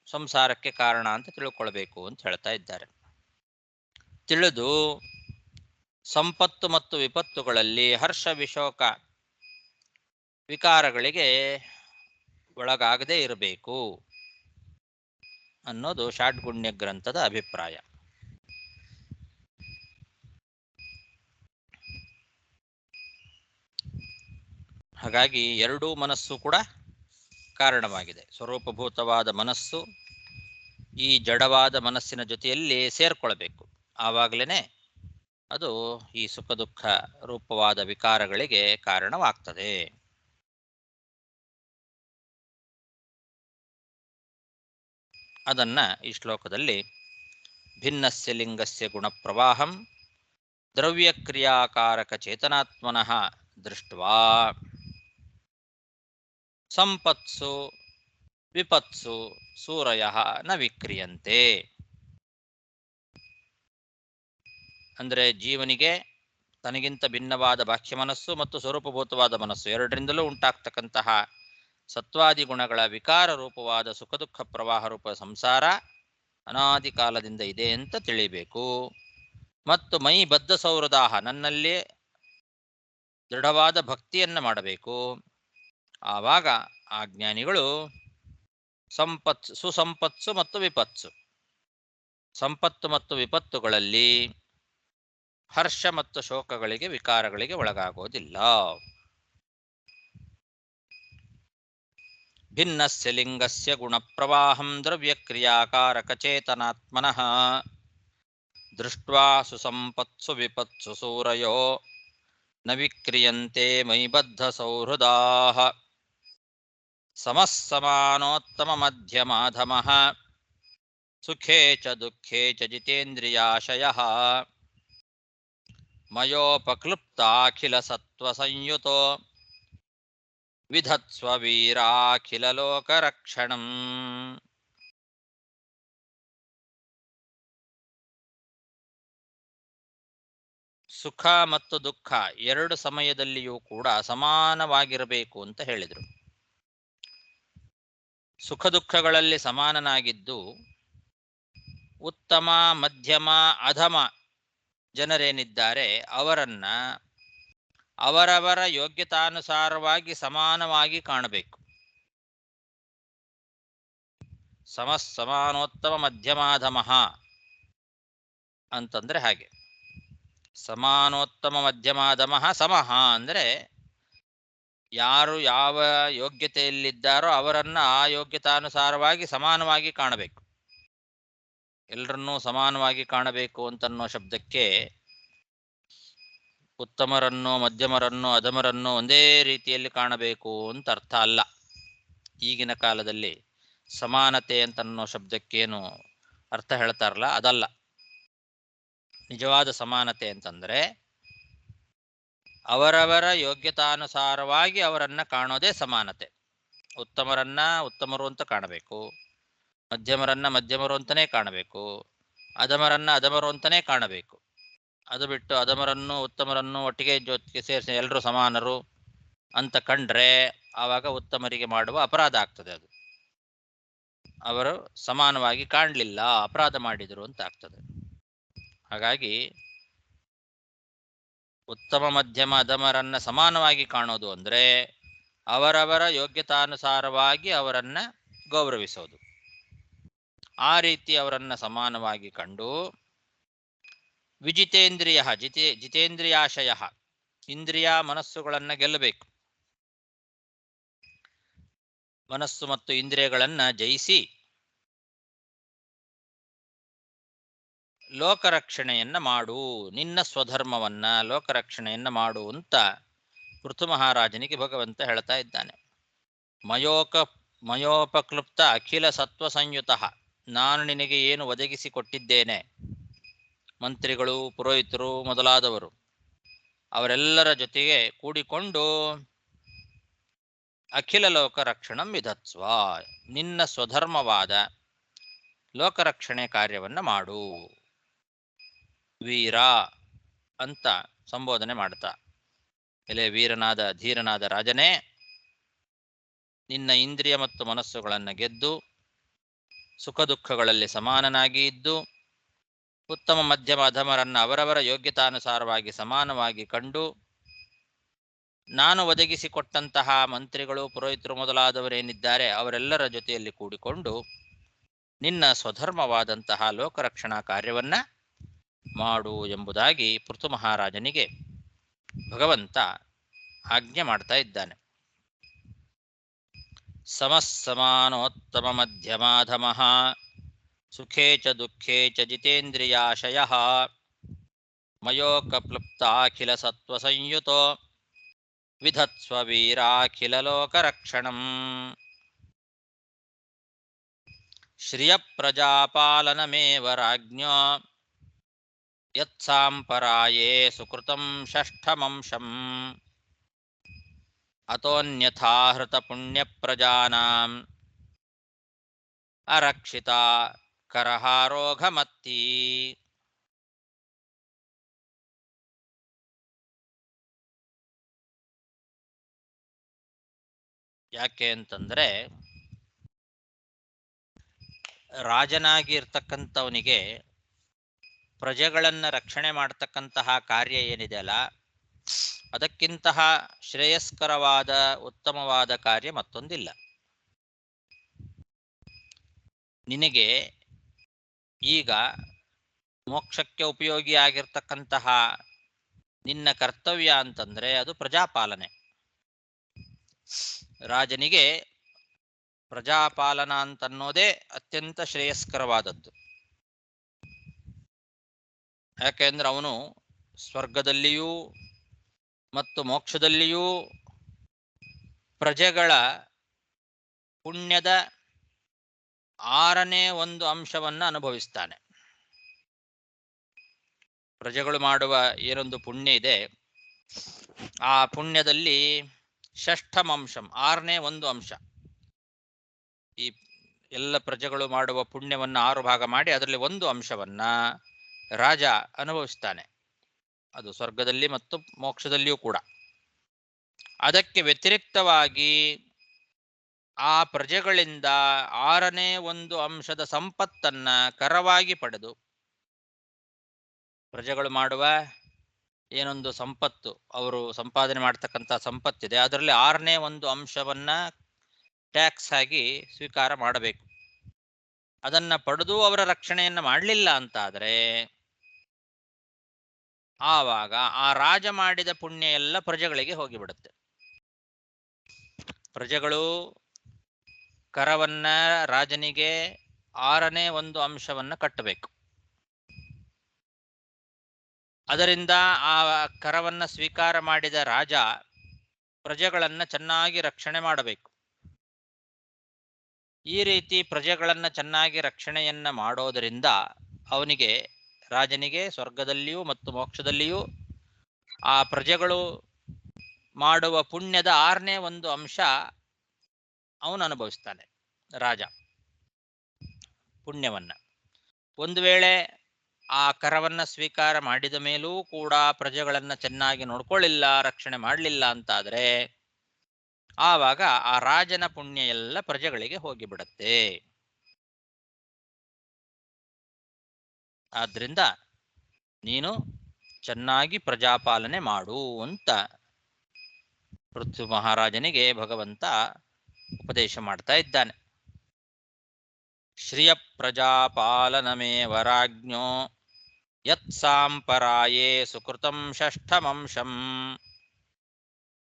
ಸಂಸಾರಕ್ಕೆ ಕಾರಣ ಅಂತ ತಿಳ್ಕೊಳ್ಬೇಕು ಅಂತ ಹೇಳ್ತಾ ಇದ್ದಾರೆ. ತಿಳಿದು ಸಂಪತ್ತು ಮತ್ತು ವಿಪತ್ತುಗಳಲ್ಲಿ ಹರ್ಷ ವಿಶೋಕ ವಿಕಾರಗಳಿಗೆ ಒಳಗಾಗದೇ ಇರಬೇಕು ಅನ್ನೋದು ಷಾಡ್ಗುಣ್ಯ ಗ್ರಂಥದ ಅಭಿಪ್ರಾಯ. ಹಾಗಾಗಿ ಎರಡೂ ಮನಸ್ಸು ಕೂಡ ಕಾರಣವಾಗಿದೆ. ಸ್ವರೂಪಭೂತವಾದ ಮನಸ್ಸು ಈ ಜಡವಾದ ಮನಸ್ಸಿನ ಜೊತೆಯಲ್ಲಿ ಸೇರ್ಕೊಳ್ಬೇಕು. ಆವಾಗಲೇ ಅದು ಈ ಸುಖ ದುಃಖ ರೂಪವಾದ ವಿಕಾರಗಳಿಗೆ ಕಾರಣವಾಗ್ತದೆ. ಅದನ್ನ ಈ ಶ್ಲೋಕದಲ್ಲಿ ಭಿನ್ನಸ್ಯ ಲಿಂಗಸ್ಯ ಗುಣಪ್ರವಾಹಂ ದ್ರವ್ಯಕ್ರಿಯಾಕಾರಕ ಚೇತನಾತ್ಮನಃ ದೃಷ್ಟ್ವಾ ಸಂಪತ್ಸು ವಿಪತ್ಸು ಸೂರಯಃ ನ ವಿಕ್ರಿಯಂತೆ. ಅಂದರೆ ಜೀವನಿಗೆ ತನಗಿಂತ ಭಿನ್ನವಾದ ಬಾಹ್ಯ ಮನಸ್ಸು ಮತ್ತು ಸ್ವರೂಪಭೂತವಾದ ಮನಸ್ಸು ಎರಡರಿಂದಲೂ ಉಂಟಾಗ್ತಕ್ಕಂತಹ ಸತ್ವಾದಿ ಗುಣಗಳ ವಿಕಾರ ರೂಪವಾದ ಸುಖ ದುಃಖ ಪ್ರವಾಹ ರೂಪ ಸಂಸಾರ ಅನಾದಿ ಕಾಲದಿಂದ ಇದೆ ಅಂತ ತಿಳಿಬೇಕು. ಮತ್ತು ಮೈ ಬದ್ಧ ಸೌಹೃದಾಹ, ನನ್ನಲ್ಲಿ ದೃಢವಾದ ಭಕ್ತಿಯನ್ನು ಮಾಡಬೇಕು. ಆವಾಗ ಆ ಜ್ಞಾನಿಗಳು ಸುಸಂಪತ್ಸು ಮತ್ತು ವಿಪತ್ಸು, ಸಂಪತ್ತು ಮತ್ತು ವಿಪತ್ತುಗಳಲ್ಲಿ ಹರ್ಷ ಮತ್ತು ಶೋಕಗಳಿಗೆ ವಿಕಾರಗಳಿಗೆ ಒಳಗಾಗೋದಿಲ್ಲ. ಭಿನ್ನಸ್ಯ ಲಿಂಗಸ್ಯ ಗುಣಪ್ರವಾಹಂ ದ್ರವ್ಯಕ್ರಿಯಾಕಾರಕ ಚೇತನಾತ್ಮನಃ ದೃಷ್ಟ್ವಾ ಸುಸಂಪತ್ಸು ವಿಪತ್ಸು ಸೂರಯೋ ನ ವಿಕ್ರಿಯಂತೆ ಮೈಬದ್ಧ ಸೌಹೃದಾಃ ಸಮಃ ಸಮಾನೋತ್ತಮ ಮಧ್ಯಮಾಧಮಃ ಸುಖೇ ಚ ದುಃಖೇ ಚ ಜಿತೇಂದ್ರಿಯಾಶಯಃ ಮಯೋಪಕ್ಲುಪ್ತಾಖಿಲ ಸತ್ವ ಸಂಯುತೋ ವಿಧತ್ಸ್ವ ವೀರಾಖಿಲ ಲೋಕರಕ್ಷಣಂ. ಸುಖ ಮತ್ತು ದುಃಖ ಎರಡು ಸಮಯದಲ್ಲಿಯೂ ಕೂಡ ಸಮಾನವಾಗಿರಬೇಕು ಅಂತ ಹೇಳಿದರು. ಸುಖ ದುಃಖಗಳಲ್ಲಿ ಸಮಾನನಾಗಿದ್ದು ಉತ್ತಮ ಮಧ್ಯಮ ಅಧಮ ಜನರೇನಿದ್ದಾರೆ ಅವರನ್ನ ಅವರವರ ಯೋಗ್ಯತಾನುಸಾರವಾಗಿ ಸಮಾನವಾಗಿ ಕಾಣಬೇಕು. ಸಮಾನೋತ್ತಮ ಮಧ್ಯಮಾಧಮಃ ಅಂತಂದ್ರೆ ಹಾಗೆ. ಸಮಾನೋತ್ತಮ ಮಧ್ಯಮಾಧಮಃ ಸಮಃ ಅಂದರೆ ಯಾರು ಯಾವ ಯೋಗ್ಯತೆಯಲ್ಲಿದ್ದಾರೋ ಅವರನ್ನ ಆ ಯೋಗ್ಯತಾನುಸಾರವಾಗಿ ಸಮಾನವಾಗಿ ಕಾಣಬೇಕು. ಎಲ್ಲರನ್ನೂ ಸಮಾನವಾಗಿ ಕಾಣಬೇಕು ಅಂತನ್ನೋ ಶಬ್ದಕ್ಕೆ ಉತ್ತಮರನ್ನು ಮಧ್ಯಮರನ್ನು ಅಧಮರನ್ನು ಒಂದೇ ರೀತಿಯಲ್ಲಿ ಕಾಣಬೇಕು ಅಂತ ಅರ್ಥ ಅಲ್ಲ. ಈಗಿನ ಕಾಲದಲ್ಲಿ ಸಮಾನತೆ ಅಂತ ಅನ್ನೋ ಶಬ್ದಕ್ಕೇನು ಅರ್ಥ ಹೇಳ್ತಾರಲ್ಲ ಅದಲ್ಲ. ನಿಜವಾದ ಸಮಾನತೆ ಅಂತಂದರೆ ಅವರವರ ಯೋಗ್ಯತಾನುಸಾರವಾಗಿ ಅವರನ್ನು ಕಾಣೋದೇ ಸಮಾನತೆ. ಉತ್ತಮರನ್ನ ಉತ್ತಮರು ಅಂತ ಕಾಣಬೇಕು, ಮಧ್ಯಮರನ್ನ ಮಧ್ಯಮರು ಅಂತಲೇ ಕಾಣಬೇಕು, ಅಧಮರನ್ನ ಅಧಮರು ಅಂತಲೇ ಕಾಣಬೇಕು. ಅದು ಬಿಟ್ಟು ಅಧಮರನ್ನು ಉತ್ತಮರನ್ನು ಒಟ್ಟಿಗೆ ಜೊತೆಗೆ ಸೇರಿಸಿ ಎಲ್ಲರೂ ಸಮಾನರು ಅಂತ ಕಂಡ್ರೆ ಆವಾಗ ಉತ್ತಮರಿಗೆ ಮಾಡುವ ಅಪರಾಧ ಆಗ್ತದೆ. ಅದು ಅವರು ಸಮಾನವಾಗಿ ಕಾಣಲಿಲ್ಲ, ಅಪರಾಧ ಮಾಡಿದರು ಅಂತ ಆಗ್ತದೆ. ಹಾಗಾಗಿ ಉತ್ತಮ ಮಧ್ಯಮ ಅಧಮರನ್ನ ಸಮಾನವಾಗಿ ಕಾಣೋದು ಅಂದರೆ ಅವರವರ ಯೋಗ್ಯತಾನುಸಾರವಾಗಿ ಅವರನ್ನು ಗೌರವಿಸೋದು. ಆ ರೀತಿ ಅವರನ್ನು ಸಮಾನವಾಗಿ ಕಂಡು ವಿಜಿತೇಂದ್ರಿಯ ಜಿತೇಂದ್ರಿಯಾಶಯ, ಇಂದ್ರಿಯ ಮನಸ್ಸುಗಳನ್ನು ಗೆಲ್ಲಬೇಕು. ಮನಸ್ಸು ಮತ್ತು ಇಂದ್ರಿಯಗಳನ್ನು ಜಯಿಸಿ ಲೋಕರಕ್ಷಣೆಯನ್ನು ಮಾಡು, ನಿನ್ನ ಸ್ವಧರ್ಮವನ್ನ ಲೋಕರಕ್ಷಣೆಯನ್ನು ಮಾಡು ಅಂತ ಪೃಥು ಮಹಾರಾಜನಿಗೆ ಭಗವಂತ ಹೇಳ್ತಾ ಇದ್ದಾನೆ. ಮಯೋಪಕ್ಲುಪ್ತ ಅಖಿಲ ಸತ್ವ ಸಂಯುತ, ನಾನು ನಿನಗೆ ಏನು ಒದಗಿಸಿಕೊಟ್ಟಿದ್ದೇನೆ, ಮಂತ್ರಿಗಳು ಪುರೋಹಿತರು ಮೊದಲಾದವರು ಅವರೆಲ್ಲರ ಜೊತೆಗೆ ಕೂಡಿಕೊಂಡು ಅಖಿಲ ಲೋಕ ರಕ್ಷಣಂ ವಿಧತ್ಸ್ವ, ನಿನ್ನ ಸ್ವಧರ್ಮವಾದ ಲೋಕರಕ್ಷಣೆ ಕಾರ್ಯವನ್ನು ಮಾಡು ವೀರ ಅಂತ ಸಂಬೋಧನೆ ಮಾಡ್ತಾ, ಎಲೆ ವೀರನಾದ ಧೀರನಾದ ರಾಜನೇ, ನಿನ್ನ ಇಂದ್ರಿಯ ಮತ್ತು ಮನಸ್ಸುಗಳನ್ನು ಗೆದ್ದು ಸುಖ ದುಃಖಗಳಲ್ಲಿ ಸಮಾನನಾಗಿ ಇದ್ದು ಉತ್ತಮ ಮಧ್ಯಮ ಅಧಮರನ್ನು ಅವರವರ ಯೋಗ್ಯತಾನುಸಾರವಾಗಿ ಸಮಾನವಾಗಿ ಕಂಡು ನಾನು ಒದಗಿಸಿಕೊಟ್ಟಂತಹ ಮಂತ್ರಿಗಳು ಪುರೋಹಿತರು ಮೊದಲಾದವರೇನಿದ್ದಾರೆ ಅವರೆಲ್ಲರ ಜೊತೆಯಲ್ಲಿ ಕೂಡಿಕೊಂಡು ನಿನ್ನ ಸ್ವಧರ್ಮವಾದಂತಹ ಲೋಕರಕ್ಷಣಾ ಕಾರ್ಯವನ್ನು ಮಾಡು ಎಂಬುದಾಗಿ ಪೃಥು ಮಹಾರಾಜನಿಗೆ ಭಗವಂತ ಆಜ್ಞೆ ಮಾಡ್ತಾ ಇದ್ದಾನೆ. ಸಮಸ್ಸಮಾನೋತ್ತಮ ಮಧ್ಯಮಾಧಮಃ ಸುಖೇ ಚ ದುಃಖೇ ಚ ಜಿತೇಂದ್ರಿಯಾಶಯಃ ಮಯೋಕಪ್ಲುಪ್ತಾಖಿಲ ಸತ್ವ ಸಂಯುತೋ ವಿಧತ್ಸ್ವ ವೀರಾಖಿಲ ಲೋಕರಕ್ಷಣಂ. ಶ್ರಿಯ ಪ್ರಜಾಪಾಲನಮೇವ ರಾಜ್ಞೋ ಯತ್ಸಾಂಪರಾಯೇ ಸುಕೃತಂ ಷಷ್ಠಮಂಶಂ ಅತೋನ್ಯಥಾ ಹೃತ ಪುಣ್ಯ ಪ್ರಜಾನಾಂ ಅರಕ್ಷಿತ ಕರಹಾರೋಘಮತ್ತಿ. ಯಾಕೆ ಅಂತಂದ್ರೆ ರಾಜನಾಗಿ ಇರ್ತಕ್ಕಂಥವನಿಗೆ ಪ್ರಜೆಗಳನ್ನು ರಕ್ಷಣೆ ಮಾಡ್ತಕ್ಕಂತಹ ಕಾರ್ಯ ಏನಿದೆ ಅಲ್ಲ, ಅದಕ್ಕಿಂತಹ ಶ್ರೇಯಸ್ಕರವಾದ ಉತ್ತಮವಾದ ಕಾರ್ಯ ಮತ್ತೊಂದಿಲ್ಲ. ನಿನಗೆ ಈಗ ಮೋಕ್ಷಕ್ಕೆ ಉಪಯೋಗಿಯಾಗಿರ್ತಕ್ಕಂತಹ ನಿನ್ನ ಕರ್ತವ್ಯ ಅಂತಂದ್ರೆ ಅದು ಪ್ರಜಾಪಾಲನೆ. ರಾಜನಿಗೆ ಪ್ರಜಾಪಾಲನ ಅಂತನ್ನೋದೇ ಅತ್ಯಂತ ಶ್ರೇಯಸ್ಕರವಾದದ್ದು. ಯಾಕೆಂದ್ರೆ ಅವನು ಸ್ವರ್ಗದಲ್ಲಿಯೂ ಮತ್ತು ಮೋಕ್ಷದಲ್ಲಿಯೂ ಪ್ರಜೆಗಳ ಪುಣ್ಯದ 6ನೇ 1 ಅಂಶವನ್ನು ಅನುಭವಿಸ್ತಾನೆ. ಪ್ರಜೆಗಳು ಮಾಡುವ ಏನೊಂದು ಪುಣ್ಯ ಇದೆ, ಆ ಪುಣ್ಯದಲ್ಲಿ ಷಷ್ಠಮಂಶಂ 6ನೇ 1 ಅಂಶ, ಈ ಎಲ್ಲ ಪ್ರಜೆಗಳು ಮಾಡುವ ಪುಣ್ಯವನ್ನು 6 ಭಾಗ ಮಾಡಿ ಅದರಲ್ಲಿ 1 ಅಂಶವನ್ನ ರಾಜ ಅನುಭವಿಸ್ತಾನೆ. ಅದು ಸ್ವರ್ಗದಲ್ಲಿ ಮತ್ತು ಮೋಕ್ಷದಲ್ಲಿಯೂ ಕೂಡ. ಅದಕ್ಕೆ ವ್ಯತಿರಿಕ್ತವಾಗಿ ಆ ಪ್ರಜೆಗಳಿಂದ 6ನೇ 1 ಅಂಶದ ಸಂಪತ್ತನ್ನ ಕರವಾಗಿ ಪಡೆದು, ಪ್ರಜೆಗಳು ಮಾಡುವ ಏನೊಂದು ಸಂಪತ್ತು, ಅವರು ಸಂಪಾದನೆ ಮಾಡ್ತಕ್ಕಂಥ ಸಂಪತ್ತಿದೆ, ಅದರಲ್ಲಿ 6ನೇ 1 ಅಂಶವನ್ನ ಟ್ಯಾಕ್ಸ್ ಆಗಿ ಸ್ವೀಕಾರ ಮಾಡಬೇಕು. ಅದನ್ನ ಪಡೆದು ಅವರ ರಕ್ಷಣೆಯನ್ನು ಮಾಡಲಿಲ್ಲ ಅಂತಾದರೆ ಆವಾಗ ಆ ರಾಜ ಮಾಡಿದ ಪುಣ್ಯ ಎಲ್ಲ ಪ್ರಜೆಗಳಿಗೆ ಹೋಗಿಬಿಡುತ್ತೆ. ಪ್ರಜೆಗಳು ಕರವನ್ನ ರಾಜನಿಗೆ 6ನೇ 1 ಅಂಶವನ್ನ ಕಟ್ಟಬೇಕು. ಅದರಿಂದ ಆ ಕರವನ್ನು ಸ್ವೀಕಾರ ಮಾಡಿದ ರಾಜ ಪ್ರಜೆಗಳನ್ನು ಚೆನ್ನಾಗಿ ರಕ್ಷಣೆ ಮಾಡಬೇಕು. ಈ ರೀತಿ ಪ್ರಜೆಗಳನ್ನು ಚೆನ್ನಾಗಿ ರಕ್ಷಣೆಯನ್ನ ಮಾಡೋದರಿಂದ ಅವನಿಗೆ, ರಾಜನಿಗೆ ಸ್ವರ್ಗದಲ್ಲಿಯೂ ಮತ್ತು ಮೋಕ್ಷದಲ್ಲಿಯೂ ಆ ಪ್ರಜೆಗಳು ಮಾಡುವ ಪುಣ್ಯದ 6ನೇ ಒಂದು ಅಂಶ ಅವನು ಅನುಭವಿಸ್ತಾನೆ. ರಾಜ ಪುಣ್ಯವನ್ನ ಒಂದು ವೇಳೆ ಆ ಕರವನ್ನ ಸ್ವೀಕಾರ ಮಾಡಿದ ಮೇಲೂ ಕೂಡ ಪ್ರಜೆಗಳನ್ನ ಚೆನ್ನಾಗಿ ನೋಡ್ಕೊಳ್ಳಿಲ್ಲ, ರಕ್ಷಣೆ ಮಾಡಲಿಲ್ಲ ಅಂತಾದರೆ ಆವಾಗ ಆ ರಾಜನ ಪುಣ್ಯ ಎಲ್ಲ ಪ್ರಜೆಗಳಿಗೆ ಹೋಗಿಬಿಡತ್ತೆ. ಆದ್ರಿಂದ ನೀನು ಚೆನ್ನಾಗಿ ಪ್ರಜಾಪಾಲನೆ ಮಾಡು ಅಂತ ಪೃಥ್ವಿ ಮಹಾರಾಜನಿಗೆ ಭಗವಂತ ಉಪದೇಶ ಮಾಡ್ತಾ ಇದ್ದಾನೆ. ಶ್ರಿಯ ಪ್ರಜಾಪಾಲನಮೇವ ರಾಜ್ಞೋ ಯತ್ ಸಾಂಪರಾಯೇ ಸುಕೃತಂ ಷಷ್ಠಮಂಶಂ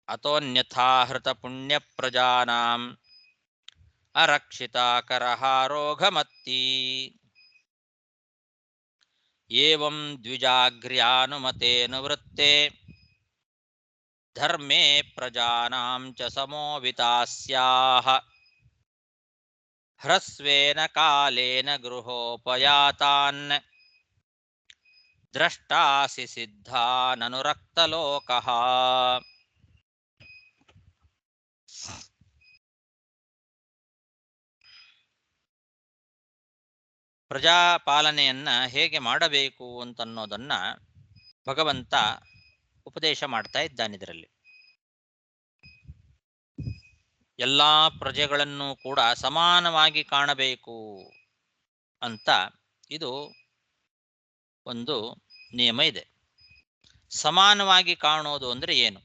ಅತೋನ್ಯಥಾ ಹೃತ ಪುಣ್ಯ ಪ್ರಜಾನಾಂ ಅರಕ್ಷಿತಾ ಕರಹಾರೋಘಮತ್ತಿ ಏವಂ ದ್ವಿಜಾಗ್ರ್ಯಾನುಮತೇನ ವೃತ್ತೆ ಧರ್ಮೇ ಪ್ರಜಾನಾಂ ಚ ಸಮೋವಿತಾಸ್ಯಾಹ ಹ್ರಸ್ವೇನ ಕಾಲೇನ ಗೃಹೋಪಯಾತಾನ್ ದ್ರಷ್ಟಾಸಿ ಸಿದ್ಧಾನನುರಕ್ತಲೋಕಃ. ಪ್ರಜಾಪಾಲನೆಯನ್ನ ಹೇಗೆ ಮಾಡಬೇಕು ಅಂತನ್ನೋದನ್ನ ಭಗವಂತ ಉಪದೇಶ ಮಾಡ್ತಾ ಇದ್ದಾನೆ. ಇದರಲ್ಲಿ ಎಲ್ಲ ಪ್ರಜೆಗಳನ್ನು ಕೂಡ ಸಮಾನವಾಗಿ ಕಾಣಬೇಕು ಅಂತ ಇದು ಒಂದು ನಿಯಮ ಇದೆ. ಸಮಾನವಾಗಿ ಕಾಣೋದು ಅಂದರೆ ಏನು?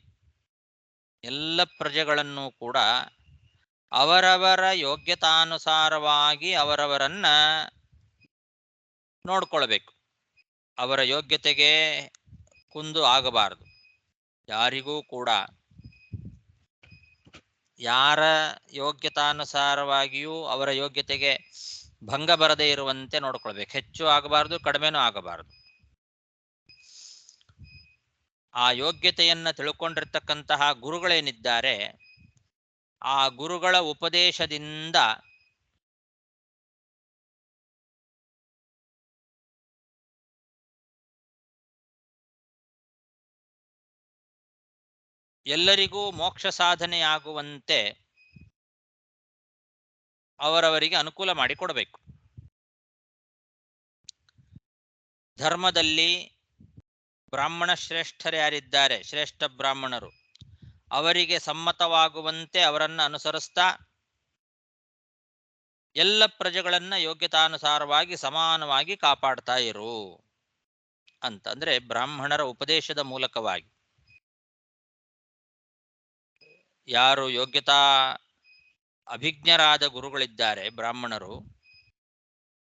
ಎಲ್ಲ ಪ್ರಜೆಗಳನ್ನು ಕೂಡ ಅವರವರ ಯೋಗ್ಯತಾನುಸಾರವಾಗಿ ಅವರವರನ್ನ ನೋಡ್ಕೊಳ್ಬೇಕು. ಅವರ ಯೋಗ್ಯತೆಗೆ ಕುಂದು ಆಗಬಾರದು. ಯಾರಿಗೂ ಕೂಡ ಯಾರ ಯೋಗ್ಯತಾನುಸಾರವಾಗಿಯೂ ಅವರ ಯೋಗ್ಯತೆಗೆ ಭಂಗ ಬರದೇ ಇರುವಂತೆ ನೋಡ್ಕೊಳ್ಬೇಕು. ಹೆಚ್ಚು ಆಗಬಾರದು, ಕಡಿಮೆನೂ ಆಗಬಾರದು. ಆ ಯೋಗ್ಯತೆಯನ್ನ ತಿಳ್ಕೊಂಡಿರ್ತಕ್ಕಂತಹ ಗುರುಗಳೇನಿದ್ದಾರೆ, ಆ ಗುರುಗಳ ಉಪದೇಶದಿಂದ ಎಲ್ಲರಿಗೂ ಮೋಕ್ಷ ಸಾಧನೆಯಾಗುವಂತೆ ಅವರವರಿಗೆ ಅನುಕೂಲ ಮಾಡಿಕೊಡಬೇಕು. ಧರ್ಮದಲ್ಲಿ ಬ್ರಾಹ್ಮಣ ಶ್ರೇಷ್ಠರು ಯಾರಿದ್ದಾರೆ, ಶ್ರೇಷ್ಠ ಬ್ರಾಹ್ಮಣರು, ಅವರಿಗೆ ಸಮ್ಮತವಾಗುವಂತೆ ಅವರನ್ನು ಅನುಸರಿಸ್ತಾ ಎಲ್ಲ ಪ್ರಜೆಗಳನ್ನ ಯೋಗ್ಯತಾನುಸಾರವಾಗಿ ಸಮಾನವಾಗಿ ಕಾಪಾಡ್ತಾ ಇರು ಅಂತಂದ್ರೆ ಬ್ರಾಹ್ಮಣರ ಉಪದೇಶದ ಮೂಲಕವಾಗಿ. ಯಾರು ಯೋಗ್ಯತಾ ಅಭಿಜ್ಞರಾದ ಗುರುಗಳಿದ್ದಾರೆ ಬ್ರಾಹ್ಮಣರು,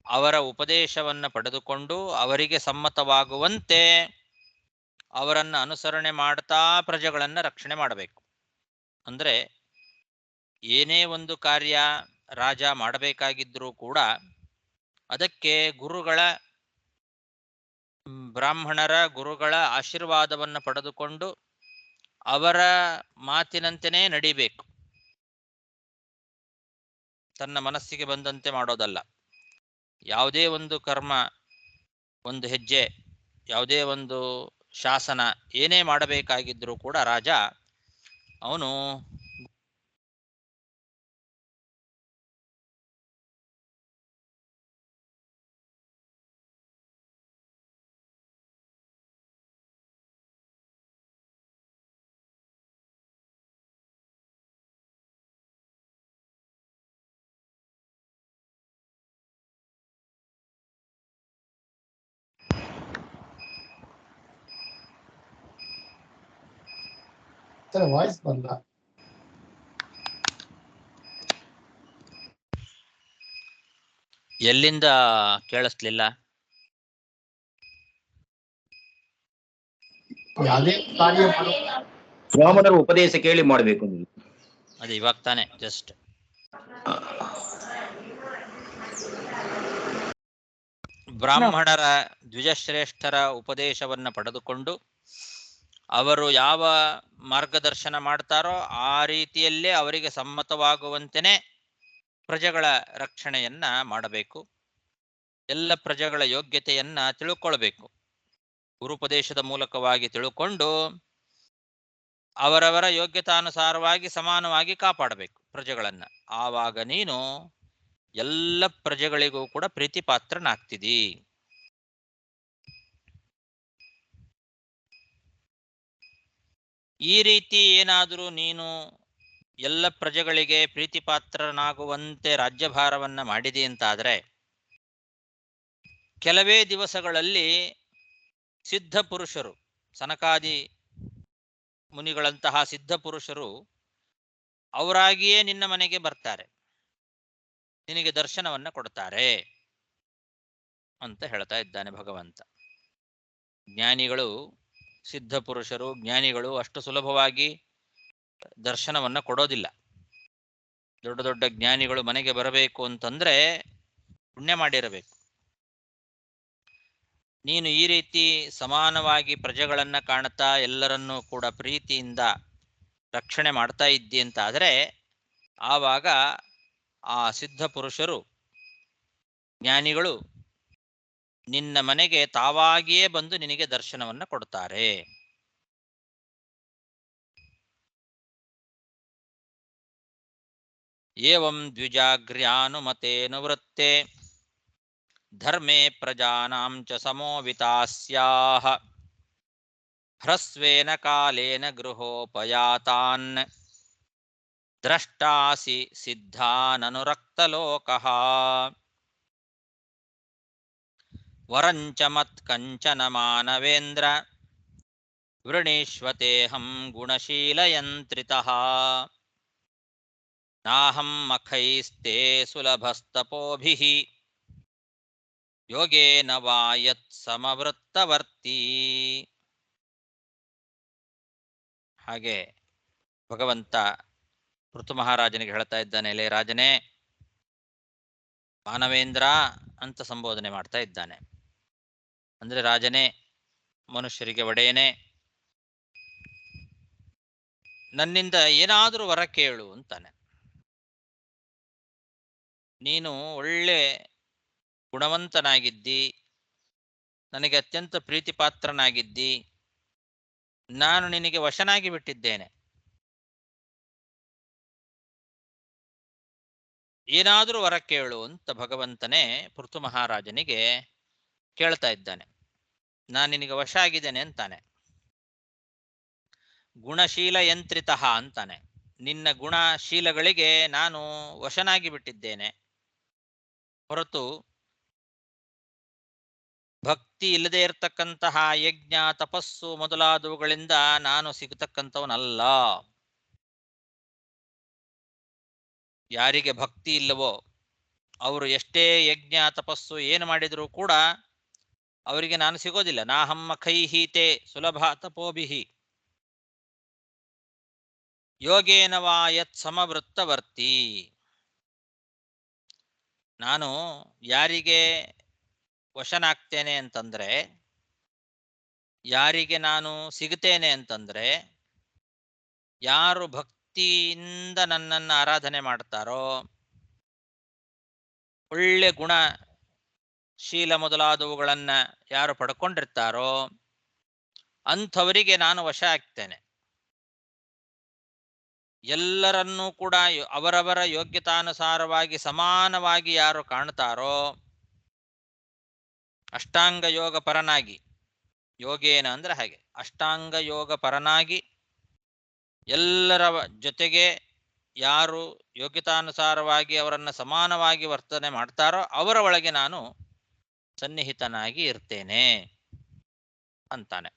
ಅವರ ಉಪದೇಶವನ್ನು ಪಡೆದುಕೊಂಡು ಅವರಿಗೆ ಸಮ್ಮತವಾಗುವಂತೆ ಅವರನ್ನು ಅನುಸರಣೆ ಮಾಡ್ತಾ ಪ್ರಜೆಗಳನ್ನು ರಕ್ಷಣೆ ಮಾಡಬೇಕು. ಅಂದರೆ ಏನೇ ಒಂದು ಕಾರ್ಯ ರಾಜ ಮಾಡಬೇಕಾಗಿದ್ರೂ ಕೂಡ ಅದಕ್ಕೆ ಬ್ರಾಹ್ಮಣರ ಗುರುಗಳ ಆಶೀರ್ವಾದವನ್ನು ಪಡೆದುಕೊಂಡು ಅವರ ಮಾತಿನಂತೆಯೇ ನಡಿಬೇಕು. ತನ್ನ ಮನಸ್ಸಿಗೆ ಬಂದಂತೆ ಮಾಡೋದಲ್ಲ. ಯಾವುದೇ ಒಂದು ಕರ್ಮ, ಒಂದು ಹೆಜ್ಜೆ, ಯಾವುದೇ ಒಂದು ಶಾಸನ ಏನೇ ಮಾಡಬೇಕಾಗಿದ್ರೂ ಕೂಡ ರಾಜ ಅವನು ವಾಯ್ಸ್ ಬಂದ. ಎಲ್ಲಿಂದ ಕೇಳಿಸ್ಲಿಲ್ಲ? ಯಾವುದೇ ಕಾರ್ಯ ಬ್ರಾಹ್ಮಣರ ಉಪದೇಶ ಕೇಳಿ ಮಾಡಬೇಕು. ಅದೇ ಇವಾಗ ತಾನೆ ಜಸ್ಟ್ ಬ್ರಾಹ್ಮಣರ ದ್ವಿಜಶ್ರೇಷ್ಠರ ಉಪದೇಶವನ್ನು ಪಡೆದುಕೊಂಡು ಅವರು ಯಾವ ಮಾರ್ಗದರ್ಶನ ಮಾಡ್ತಾರೋ ಆ ರೀತಿಯಲ್ಲೇ ಅವರಿಗೆ ಸಮ್ಮತವಾಗುವಂತೆಯೇ ಪ್ರಜೆಗಳ ರಕ್ಷಣೆಯನ್ನ ಮಾಡಬೇಕು. ಎಲ್ಲ ಪ್ರಜೆಗಳ ಯೋಗ್ಯತೆಯನ್ನ ತಿಳ್ಕೊಳ್ಬೇಕು. ಗುರುಪದೇಶದ ಮೂಲಕವಾಗಿ ತಿಳ್ಕೊಂಡು ಅವರವರ ಯೋಗ್ಯತಾನುಸಾರವಾಗಿ ಸಮಾನವಾಗಿ ಕಾಪಾಡಬೇಕು ಪ್ರಜೆಗಳನ್ನ. ಆವಾಗ ನೀನು ಎಲ್ಲ ಪ್ರಜೆಗಳಿಗೂ ಕೂಡ ಪ್ರೀತಿ ಪಾತ್ರನಾಗ್ತಿದಿ. ಈ ರೀತಿ ಏನಾದರೂ ನೀನು ಎಲ್ಲ ಪ್ರಜೆಗಳಿಗೆ ಪ್ರೀತಿ ಪಾತ್ರನಾಗುವಂತೆ ರಾಜ್ಯಭಾರವನ್ನ ಮಾಡಿದಿ ಅಂತಾದರೆ ಕೆಲವೇ ದಿವಸಗಳಲ್ಲಿ ಸಿದ್ಧ ಪುರುಷರು, ಸನಕಾದಿ ಮುನಿಗಳಂತಹ ಸಿದ್ಧ ಪುರುಷರು ಅವರಾಗಿಯೇ ನಿನ್ನ ಮನೆಗೆ ಬರ್ತಾರೆ, ನಿನಗೆ ದರ್ಶನವನ್ನ ಕೊಡ್ತಾರೆ ಅಂತ ಹೇಳ್ತಾ ಇದ್ದಾನೆ ಭಗವಂತ. ಜ್ಞಾನಿಗಳು, ಸಿದ್ಧ ಪುರುಷರು, ಜ್ಞಾನಿಗಳು ಅಷ್ಟು ಸುಲಭವಾಗಿ ದರ್ಶನವನ್ನ ಕೊಡೋದಿಲ್ಲ. ದೊಡ್ಡ ದೊಡ್ಡ ಜ್ಞಾನಿಗಳು ಮನೆಗೆ ಬರಬೇಕು ಅಂತಂದ್ರೆ ಪುಣ್ಯ ಮಾಡಿರಬೇಕು. ನೀನು ಈ ರೀತಿ ಸಮಾನವಾಗಿ ಪ್ರಜೆಗಳನ್ನ ಕಾಣ್ತಾ ಎಲ್ಲರನ್ನೂ ಕೂಡ ಪ್ರೀತಿಯಿಂದ ರಕ್ಷಣೆ ಮಾಡ್ತಾ ಇದ್ದಿ ಅಂತಾದರೆ ಆವಾಗ ಆ ಸಿದ್ಧ ಪುರುಷರು, ಜ್ಞಾನಿಗಳು ನಿನ್ನ ಮನೆಗೆ ತಾವಾಗಿಯೇ ಬಂದು ನಿನಗೆ ದರ್ಶನವನ್ನ ಕೊಡ್ತಾರೆ. ಏವಂ ದ್ವಿಜಾಗ್ರ್ಯಾನುಮತೇನುವೃತ್ತೆ ಧರ್ಮೇ ಪ್ರಜಾನಾಂ ಚ ಸಮೋವಿತಾಸ್ಯಾಃ ಹ್ರಸ್ವೇನ ಕಾಲೇನ ಗೃಹೋಪಯಾತಾನ್ ದ್ರಷ್ಟಾಸಿ ಸಿದ್ಧಾನನುರಕ್ತಲೋಕಃ ವರಂಚ ಮತ್ಕಂಚನ ಮಾನವೇಂದ್ರ ವೃಣೀಷ್ವತೇಹಂ ಗುಣಶೀಲಯಂತ್ರಿತಃ ನಾಹಂ ಮಖೈಸ್ತೆ ಸುಲಭಸ್ತಪೋಭಿಃ ಯೋಗೇನ ವಾ ಯತ್ ಸಮವೃತ್ತವರ್ತಿ. ಹಾಗೆ ಭಗವಂತ ಋತು ಮಹಾರಾಜನಿಗೆ ಹೇಳ್ತಾ ಇದ್ದಾನೆ, ಲೇ ರಾಜನೇ, ಮಾನವೇಂದ್ರ ಅಂತ ಸಂಬೋಧನೆ ಮಾಡ್ತಾ ಇದ್ದಾನೆ. ಅಂದ್ರೆ ರಾಜನೇ, ಮನುಷ್ಯರಿಗೆ ಒಡೆಯನೇ, ನನ್ನಿಂದ ಏನಾದರೂ ವರ ಕೇಳು ಅಂತಾನೆ. ನೀನು ಒಳ್ಳೆ ಗುಣವಂತನಾಗಿದ್ದಿ, ನನಗೆ ಅತ್ಯಂತ ಪ್ರೀತಿ ಪಾತ್ರನಾಗಿದ್ದಿ, ನಾನು ನಿನಗೆ ವಶನಾಗಿ ಬಿಟ್ಟಿದ್ದೇನೆ, ಏನಾದರೂ ವರ ಕೇಳು ಅಂತ ಭಗವಂತನೇ ಪೃಥು ಮಹಾರಾಜನಿಗೆ ಕೇಳ್ತಾ ಇದ್ದಾನೆ. ನಾನು ನಿನಗೆ ವಶ ಆಗಿದ್ದೇನೆ ಅಂತಾನೆ. ಗುಣಶೀಲ ಯಂತ್ರಿತ ಅಂತಾನೆ. ನಿನ್ನ ಗುಣಶೀಲಗಳಿಗೆ ನಾನು ವಶನಾಗಿ ಬಿಟ್ಟಿದ್ದೇನೆ, ಹೊರತು ಭಕ್ತಿ ಇಲ್ಲದೆ ಇರತಕ್ಕಂತಹ ಯಜ್ಞ ತಪಸ್ಸು ಮೊದಲಾದವುಗಳಿಂದ ನಾನು ಸಿಗತಕ್ಕಂಥವನಲ್ಲ. ಯಾರಿಗೆ ಭಕ್ತಿ ಇಲ್ಲವೋ ಅವರು ಎಷ್ಟೇ ಯಜ್ಞ ತಪಸ್ಸು ಏನು ಮಾಡಿದರೂ ಕೂಡ ಅವರಿಗೆ ನಾನು ಸಿಗೋದಿಲ್ಲ. ನಾಹಮ್ಮ ಖೈಹೀತೆ ಸುಲಭ ತಪೋಭಿಹಿ ಯೋಗೇನ ವಾ ಯತ್ ಸಮವೃತ್ತವರ್ತಿ. ನಾನು ಯಾರಿಗೆ ವಶನಾಗ್ತೇನೆ ಅಂತಂದ್ರೆ, ಯಾರಿಗೆ ನಾನು ಸಿಗುತ್ತೇನೆ ಅಂತಂದ್ರೆ, ಯಾರು ಭಕ್ತಿಯಿಂದ ನನ್ನನ್ನು ಆರಾಧನೆ ಮಾಡ್ತಾರೋ, ಒಳ್ಳೆ ಗುಣ ಶೀಲ ಮೊದಲಾದವುಗಳನ್ನ ಯಾರು ಪಡ್ಕೊಂಡಿರ್ತಾರೋ ಅಂಥವರಿಗೆ ನಾನು ವಶ ಆಗ್ತೇನೆ. ಎಲ್ಲರನ್ನೂ ಕೂಡ ಅವರವರ ಯೋಗ್ಯತಾನುಸಾರವಾಗಿ ಸಮಾನವಾಗಿ ಯಾರು ಕಾಣ್ತಾರೋ, ಅಷ್ಟಾಂಗ ಯೋಗ ಪರನಾಗಿ, ಯೋಗೇನ ಅಂದ್ರೆ ಹಾಗೆ ಅಷ್ಟಾಂಗ ಯೋಗ ಪರನಾಗಿ ಎಲ್ಲರ ಜೊತೆಗೆ ಯಾರು ಯೋಗ್ಯತಾನುಸಾರವಾಗಿ ಅವರನ್ನು ಸಮಾನವಾಗಿ ವರ್ತನೆ ಮಾಡ್ತಾರೋ ಅವರ ಒಳಗೆ ನಾನು ಸನ್ನಿಹಿತನಾಗಿ ಇರ್ತೇನೆ ಅಂತಾನೆ.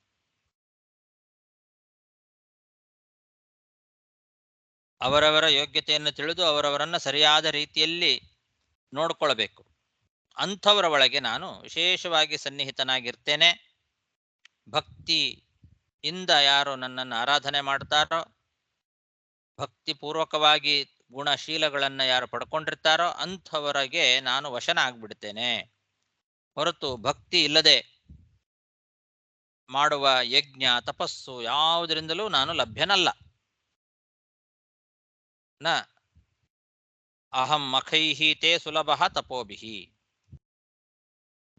ಅವರವರ ಯೋಗ್ಯತೆಯನ್ನು ತಿಳಿದು ಅವರವರನ್ನು ಸರಿಯಾದ ರೀತಿಯಲ್ಲಿ ನೋಡ್ಕೊಳ್ಬೇಕು. ಅಂಥವರ ಒಳಗೆ ನಾನು ವಿಶೇಷವಾಗಿ ಸನ್ನಿಹಿತನಾಗಿರ್ತೇನೆ. ಭಕ್ತಿಯಿಂದ ಯಾರು ನನ್ನನ್ನು ಆರಾಧನೆ ಮಾಡ್ತಾರೋ, ಭಕ್ತಿಪೂರ್ವಕವಾಗಿ ಗುಣಶೀಲಗಳನ್ನು ಯಾರು ಪಡ್ಕೊಂಡಿರ್ತಾರೋ ಅಂಥವರಿಗೆ ನಾನು ವಶನ ಆಗ್ಬಿಡ್ತೇನೆ. ಹೊರತು ಭಕ್ತಿ ಇಲ್ಲದೆ ಮಾಡುವ ಯಜ್ಞ ತಪಸ್ಸು ಯಾವುದರಿಂದಲೂ ನಾನು ಲಭ್ಯನಲ್ಲ. ನ ಅಹಂ ಮಖೈಹಿ ತೇ ಸುಲಭ ತಪೋಭಿಹಿ.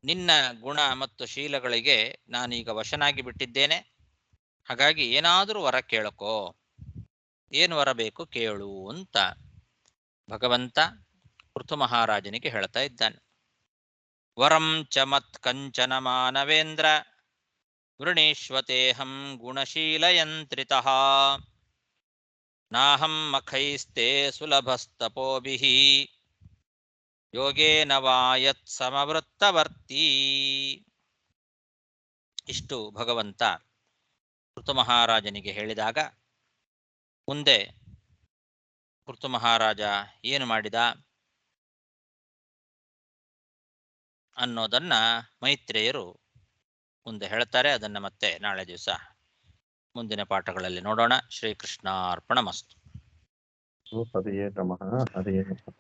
ನಿನ್ನ ಗುಣ ಮತ್ತು ಶೀಲಗಳಿಗೆ ನಾನೀಗ ವಶನಾಗಿ ಬಿಟ್ಟಿದ್ದೇನೆ. ಹಾಗಾಗಿ ಏನಾದರೂ ವರ ಕೇಳಕೋ, ಏನು ವರ ಬೇಕು ಕೇಳು ಅಂತ ಭಗವಂತ ಪೃಥು ಮಹಾರಾಜನಿಗೆ ಹೇಳ್ತಾ ಇದ್ದಾನೆ. ವರಂ ಚ ಮತ್ ಕಂಚನ ಮಾನವೇಂದ್ರ ವೃಣೀಶ್ವತೇಹಂ ಗುಣಶೀಲಯಂತ್ರಿತಃ ನಾಹಂ ಮಖೈಸ್ತೆ ಸುಲಭಸ್ತಪೋಭಿಃ ಯೋಗೇನ ವಾ ಯತ್ ಸಮವೃತ್ತವರ್ತಿ. ಇಷ್ಟು ಭಗವಂತ ಪೃಥು ಮಹಾರಾಜನಿಗೆ ಹೇಳಿದಾಗ ಮುಂದೆ ಪೃಥು ಮಹಾರಾಜ ಏನು ಮಾಡಿದ ಅನ್ನೋದನ್ನ ಮೈತ್ರೇಯರು ಮುಂದೆ ಹೇಳ್ತಾರೆ. ಅದನ್ನ ಮತ್ತೆ ನಾಳೆ ದಿವಸ ಮುಂದಿನ ಪಾಠಗಳಲ್ಲಿ ನೋಡೋಣ. ಶ್ರೀಕೃಷ್ಣಾರ್ಪಣಮಸ್ತು. ಹರಿಯೇ ನಮಃ. ಹರಿಯೇ ನಮಃ.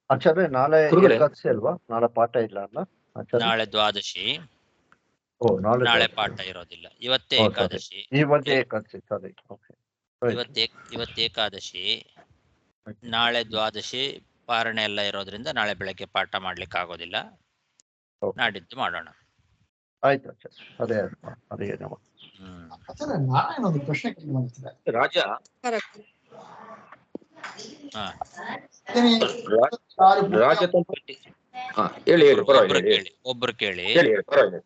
ಆಚಾರ್ಯ ನಾಳೆ ಗುರುಗಳೇ. ಏಕಾದಶಿ ಅಲ್ವಾ? ನಾಳೆ ಪಾಠ ಇಲ್ಲ ಅಲ್ಲ ಆಚಾರ್ಯ? ನಾಳೆ ದ್ವಾದಶಿ, ಓ ನಾಳೆ ನಾಳೆ ದ್ವಾದಶಿ. ಪಾಠ ಇರೋದಿಲ್ಲ. ಇವತ್ತೇ ಓ, ಸರಿ. ಏಕಾದಶಿ. ಈ ಮಧ್ಯೆ ಏಕಾದಶಿ. ಸರಿ, ಓಕೆ. ಇವತ್ತು ಏಕಾದಶಿ, ನಾಳೆ ದ್ವಾದಶಿ ಪಾರಣೆ ಎಲ್ಲ ಇರೋದ್ರಿಂದ ನಾಳೆ ಬೆಳಗ್ಗೆ ಪಾಠ ಮಾಡ್ಲಿಕ್ಕೆ ಆಗೋದಿಲ್ಲ. ನಾಡಿದ್ದು ಮಾಡೋಣ. ಆಯ್ತು ಆಚಾರ್ಯ. ಹರೇ ಹರಿಯೇ ನಮಃ. ಆಚಾರ್ಯ ನಾರಾಯಣೊಂದು ಪ್ರಶ್ನೆ ಕೇಳ್ತಿದೆ. ರಾಜ ಹಾ, ರಾಜತಂತ್ರ ಹೇಳಿ ಪರವಾಗಿಲ್ಲ ಹೇಳಿ. ಒಬ್ರು ಕೇಳಿ. ಹೇಳಿ ಪರವಾಗಿಲ್ಲ.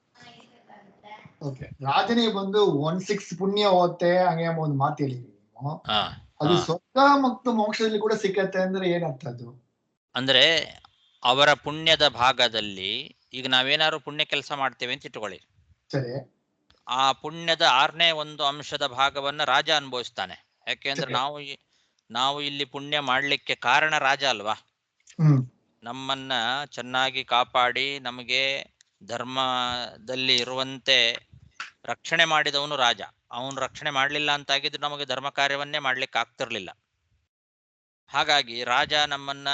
ಓಕೆ, ರಾಜನಿಗೆ ಬಂದು 1/6 ಪುಣ್ಯ ಹೋಗುತ್ತೆ ಹಂಗೆ ಎಂಬ ಒಂದು ಮಾತು ಹೇಳಿದ್ರಿ ನೀವು. ಹಾ, ಅದು ಹಾ. ಸ್ವರ್ಗ ಮತ್ತು ಮೋಕ್ಷದಲ್ಲಿ ಕೂಡ ಸಿಕ್ಕತ್ತೆ ಅಂದ್ರೆ ಏನರ್ಥ ಅದು? ಅಂದ್ರೆ ಅವರ ಪುಣ್ಯದ ಭಾಗದಲ್ಲಿ ಈಗ ನಾವೇನಾದ್ರು ಪುಣ್ಯ ಕೆಲಸ ಮಾಡ್ತೇವೆ ಅಂತ ಇಟ್ಕೊಳ್ಳಿ. ಸರಿ. ಆ ಪುಣ್ಯದ 1/6 ಅಂಶದ ಭಾಗವನ್ನ ರಾಜ ಅನುಭವಿಸ್ತಾನೆ. ಯಾಕೆಂದ್ರೆ ನಾವು ಇಲ್ಲಿ ಪುಣ್ಯ ಮಾಡ್ಲಿಕ್ಕೆ ಕಾರಣ ರಾಜ ಅಲ್ವಾ. ನಮ್ಮನ್ನ ಚೆನ್ನಾಗಿ ಕಾಪಾಡಿ ನಮಗೆ ಧರ್ಮದಲ್ಲಿ ಇರುವಂತೆ ರಕ್ಷಣೆ ಮಾಡಿದವನು ರಾಜ. ಅವನು ರಕ್ಷಣೆ ಮಾಡಲಿಲ್ಲ ಅಂತಾಗಿದ್ರೆ ನಮಗೆ ಧರ್ಮ ಕಾರ್ಯವನ್ನೇ ಮಾಡ್ಲಿಕ್ಕೆ ಆಗ್ತಿರ್ಲಿಲ್ಲ. ಹಾಗಾಗಿ ರಾಜ ನಮ್ಮನ್ನ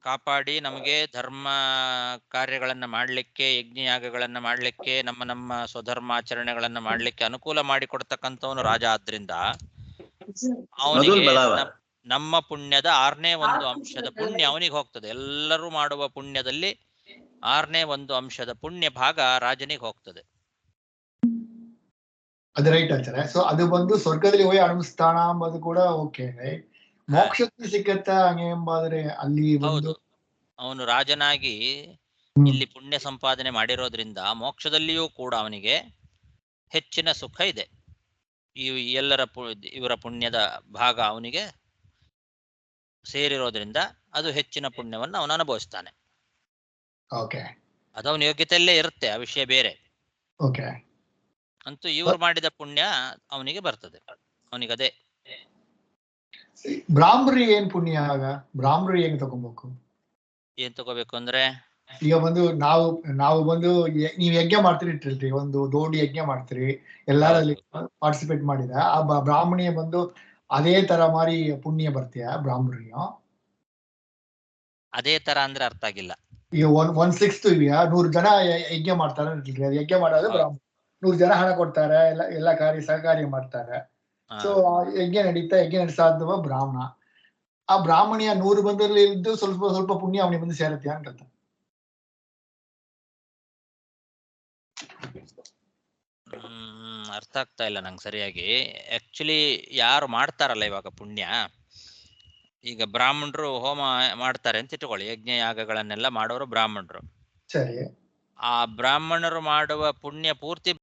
ಕಾಪಾಡಿ ನಮಗೆ ಧರ್ಮ ಕಾರ್ಯಗಳನ್ನ ಮಾಡಲಿಕ್ಕೆ, ಯಜ್ಞಯಾಗಗಳನ್ನ ಮಾಡಲಿಕ್ಕೆ, ನಮ್ಮ ಸ್ವಧರ್ಮಾಚರಣೆಗಳನ್ನ ಮಾಡಲಿಕ್ಕೆ ಅನುಕೂಲ ಮಾಡಿಕೊಡ್ತಕ್ಕಂಥವನು ರಾಜ. ಆದ್ರಿಂದ ಅವನಿಗೆ ನಮ್ಮ ಪುಣ್ಯದ 1/6 ಅಂಶದ ಪುಣ್ಯ ಅವನಿಗೆ ಹೋಗ್ತದೆ. ಎಲ್ಲರೂ ಮಾಡುವ ಪುಣ್ಯದಲ್ಲಿ 1/6 ಅಂಶದ ಪುಣ್ಯ ಭಾಗ ರಾಜನಿಗೆ ಹೋಗ್ತದೆ. ಅದು ರೈಟ್ ಆಚಾರ್ಯ. ಸೊ ಅದು ಬಂದು ಸ್ವರ್ಗದಲ್ಲಿ ಹೋಗಿ ಅನುಭವಿಸ್ತಾನ ಎಂಬುದು ಕೂಡ ಓಕೆ. ಮೋಕ್ಷದಲ್ಲಿ ಸಿಕ್ಕತ್ತ ಹಂಗೆ ಎಂಬಾದ್ರೆ ಅಲ್ಲಿ ಹೌದು, ಅವನು ರಾಜನಾಗಿ ಇಲ್ಲಿ ಪುಣ್ಯ ಸಂಪಾದನೆ ಮಾಡಿರೋದ್ರಿಂದ ಮೋಕ್ಷದಲ್ಲಿಯೂ ಕೂಡ ಅವನಿಗೆ ಹೆಚ್ಚಿನ ಸುಖ ಇದೆ. ಇವರ ಪುಣ್ಯದ ಭಾಗ ಅವನಿಗೆ ಸೇರಿರೋದ್ರಿಂದ ಅದು ಹೆಚ್ಚಿನ ಪುಣ್ಯವನ್ನು ಅವನು ಅನುಭವಿಸ್ತಾನೆ. ಅದು ಅವನ ಯೋಗ್ಯತೆಯಲ್ಲೇ ಇರುತ್ತೆ, ಆ ವಿಷಯ ಬೇರೆ. ಅಂತೂ ಇವರು ಮಾಡಿದ ಪುಣ್ಯ ಅವನಿಗೆ ಬರ್ತದೆ, ಅವನಿಗದೇ. ಬ್ರಾಹ್ಮರಿ ಏನ್ ಪುಣ್ಯ? ಆಗ ಬ್ರಾಹ್ಮರಿ ಏನ್ ತಗೋಬೇಕು? ಏನ್ ತಗೋಬೇಕು ಅಂದ್ರೆ, ಈಗ ಬಂದು ನಾವು ಬಂದು ನೀವ್ ಯಜ್ಞ ಮಾಡ್ತೀರಿ ಇಟ್ಟಿರ್ತೀವಿ, ಒಂದು ದೊಡ್ಡ ಯಜ್ಞ ಮಾಡ್ತೀರಿ, ಎಲ್ಲರಲ್ಲಿ ಪಾರ್ಟಿಸಿಪೇಟ್ ಮಾಡಿದ ಆ ಬ್ರಾಹ್ಮಣಿಯ ಬಂದು ಅದೇ ತರ ಮಾರಿ ಪುಣ್ಯ ಬರ್ತೀಯ ಬ್ರಾಹ್ಮಣಿಯ? ಅದೇ ತರ ಅಂದ್ರೆ ಅರ್ಥ ಆಗಿಲ್ಲ. ಈಗ 1/6 ಇದೆಯಾ, 100 ಜನ ಯಜ್ಞ ಮಾಡ್ತಾರೆ, ಯಜ್ಞ ಮಾಡೋದು ಬ್ರಾಹ್ಮಣ, 100 ಜನ ಹಣ ಕೊಡ್ತಾರೆ, ಎಲ್ಲ ಸಹಕಾರ್ಯ ಮಾಡ್ತಾರೆ. ಸೊ ಯಜ್ಞ ನಡೆಸಾದವ ಬ್ರಾಹ್ಮಣ. ಆ ಬ್ರಾಹ್ಮಣಿಯ 100 ಬಂದಲ್ಲಿ ಇದ್ದು ಸ್ವಲ್ಪ ಪುಣ್ಯ ಅವನಿಗೆ ಬಂದು ಸೇರತ್ತೆ ಅಂತ. ಅರ್ಥ ಆಗ್ತಾ ಇಲ್ಲ ನಂಗೆ ಸರಿಯಾಗಿ. ಆಕ್ಚುಲಿ ಯಾರು ಮಾಡ್ತಾರಲ್ಲ ಇವಾಗ ಪುಣ್ಯ, ಈಗ ಬ್ರಾಹ್ಮಣರು ಹೋಮ ಮಾಡ್ತಾರೆ ಅಂತ ಇಟ್ಕೊಳ್ಳಿ, ಯಜ್ಞ ಯಾಗಗಳನ್ನೆಲ್ಲ ಮಾಡೋರು ಬ್ರಾಹ್ಮಣರು. ಸರಿ. ಆ ಬ್ರಾಹ್ಮಣರು ಮಾಡುವ ಪುಣ್ಯ ಪೂರ್ತಿ